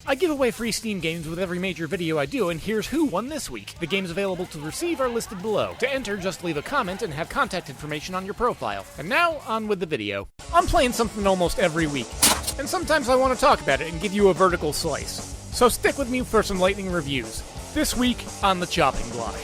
I give away free Steam games with every major video I do, and here's who won this week. The games available to receive are listed below. To enter, just leave a comment and have contact information on your profile. And now, on with the video. I'm playing something almost every week, and sometimes I want to talk about it and give you a vertical slice. So stick with me for some lightning reviews. This week, on the chopping block.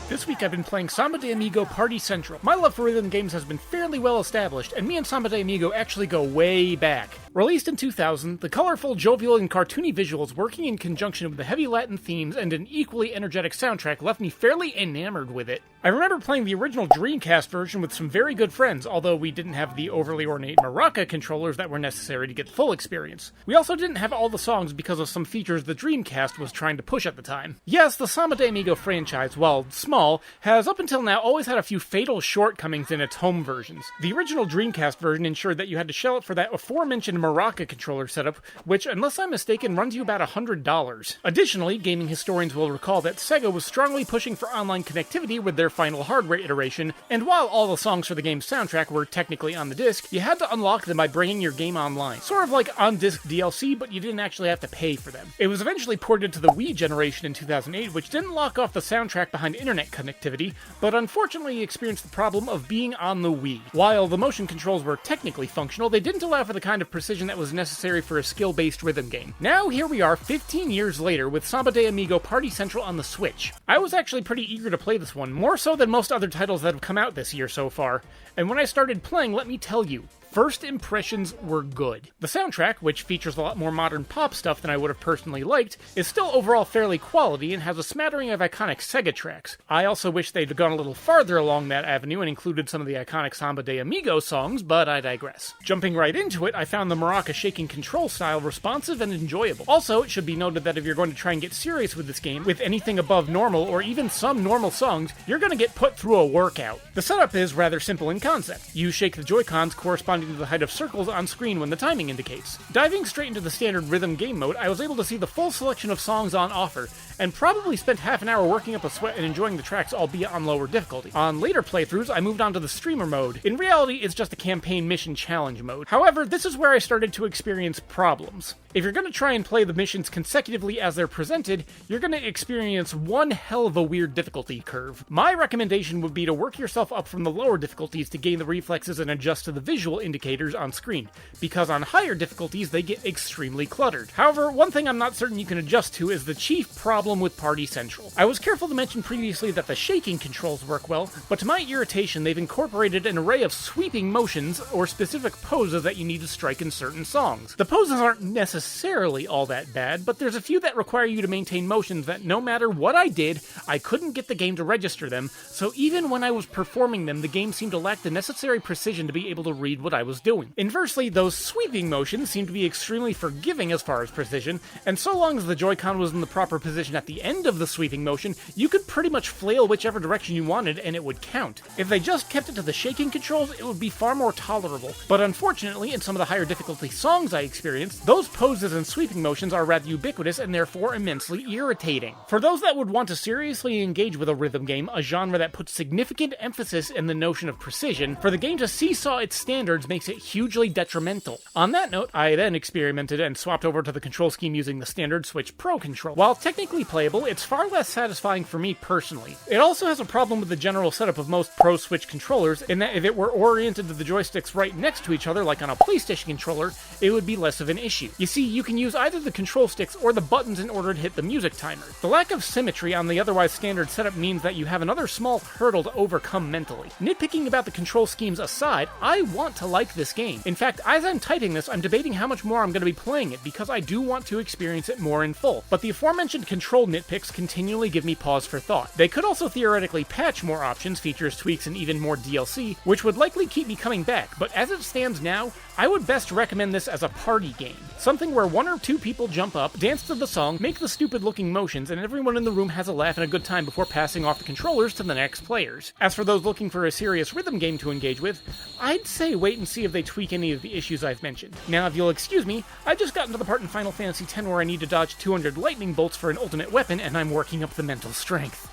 This week I've been playing Samba De Amigo Party Central. My love for rhythm games has been fairly well established, and me and Samba De Amigo actually go way back. Released in 2000, the colorful, jovial, and cartoony visuals working in conjunction with the heavy Latin themes and an equally energetic soundtrack left me fairly enamored with it. I remember playing the original Dreamcast version with some very good friends, although we didn't have the overly ornate maraca controllers that were necessary to get full experience. We also didn't have all the songs because of some features the Dreamcast was trying to push at the time. Yes, the Samba De Amigo franchise, while small, has up until now always had a few fatal shortcomings in its home versions. The original Dreamcast version ensured that you had to shell out for that aforementioned maraca controller setup, which, unless I'm mistaken, runs you about $100. Additionally, gaming historians will recall that Sega was strongly pushing for online connectivity with their final hardware iteration, and while all the songs for the game's soundtrack were technically on the disc, you had to unlock them by bringing your game online. Sort of like on-disc DLC, but you didn't actually have to pay for them. It was eventually ported to the Wii generation in 2008, which didn't lock off the soundtrack behind internet connectivity, but unfortunately experienced the problem of being on the Wii. While the motion controls were technically functional, they didn't allow for the kind of precision that was necessary for a skill-based rhythm game. Now here we are 15 years later with Samba De Amigo Party Central on the Switch. I was actually pretty eager to play this one, more so than most other titles that have come out this year so far, and when I started playing, let me tell you, first impressions were good. The soundtrack, which features a lot more modern pop stuff than I would have personally liked, is still overall fairly quality and has a smattering of iconic Sega tracks. I also wish they'd gone a little farther along that avenue and included some of the iconic Samba De Amigo songs, but I digress. Jumping right into it, I found the maraca shaking control style responsive and enjoyable. Also, it should be noted that if you're going to try and get serious with this game, with anything above normal or even some normal songs, you're going to get put through a workout. The setup is rather simple in concept. You shake the Joy-Cons corresponding to the height of circles on screen when the timing indicates. Diving straight into the standard rhythm game mode, I was able to see the full selection of songs on offer, and probably spent half an hour working up a sweat and enjoying the tracks, albeit on lower difficulty. On later playthroughs, I moved on to the streamer mode. In reality, it's just a campaign mission challenge mode. However, this is where I started to experience problems. If you're going to try and play the missions consecutively as they're presented, you're going to experience one hell of a weird difficulty curve. My recommendation would be to work yourself up from the lower difficulties to gain the reflexes and adjust to the visual indicators on screen, because on higher difficulties they get extremely cluttered. However, one thing I'm not certain you can adjust to is the chief problem with Party Central. I was careful to mention previously that the shaking controls work well, but to my irritation they've incorporated an array of sweeping motions or specific poses that you need to strike in certain songs. The poses aren't necessarily all that bad, but there's a few that require you to maintain motions that no matter what I did, I couldn't get the game to register them, so even when I was performing them, the game seemed to lack the necessary precision to be able to read what I was doing. Inversely, those sweeping motions seem to be extremely forgiving as far as precision, and so long as the Joy-Con was in the proper position at the end of the sweeping motion, you could pretty much flail whichever direction you wanted and it would count. If they just kept it to the shaking controls, it would be far more tolerable. But unfortunately, in some of the higher difficulty songs I experienced, those poses and sweeping motions are rather ubiquitous and therefore immensely irritating. For those that would want to seriously engage with a rhythm game, a genre that puts significant emphasis in the notion of precision, for the game to seesaw its standards makes it hugely detrimental. On that note, I then experimented and swapped over to the control scheme using the standard Switch Pro control. While technically playable, it's far less satisfying for me personally. It also has a problem with the general setup of most Pro Switch controllers, in that if it were oriented to the joysticks right next to each other like on a PlayStation controller, it would be less of an issue. You see, you can use either the control sticks or the buttons in order to hit the music timer. The lack of symmetry on the otherwise standard setup means that you have another small hurdle to overcome mentally. Nitpicking about the control schemes aside, I want to like this game. In fact, as I'm typing this, I'm debating how much more I'm going to be playing it because I do want to experience it more in full. But the aforementioned control nitpicks continually give me pause for thought. They could also theoretically patch more options, features, tweaks, and even more DLC, which would likely keep me coming back, but as it stands now, I would best recommend this as a party game. Something where one or two people jump up, dance to the song, make the stupid looking motions, and everyone in the room has a laugh and a good time before passing off the controllers to the next players. As for those looking for a serious rhythm game to engage with, I'd say wait and see if they tweak any of the issues I've mentioned. Now, if you'll excuse me, I've just gotten to the part in Final Fantasy X where I need to dodge 200 lightning bolts for an ultimate weapon, and I'm working up the mental strength.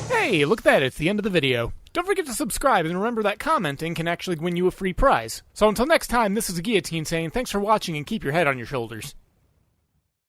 Hey, look at that, it's the end of the video. Don't forget to subscribe and remember that commenting can actually win you a free prize. So until next time, this is Gheeotine saying thanks for watching and keep your head on your shoulders.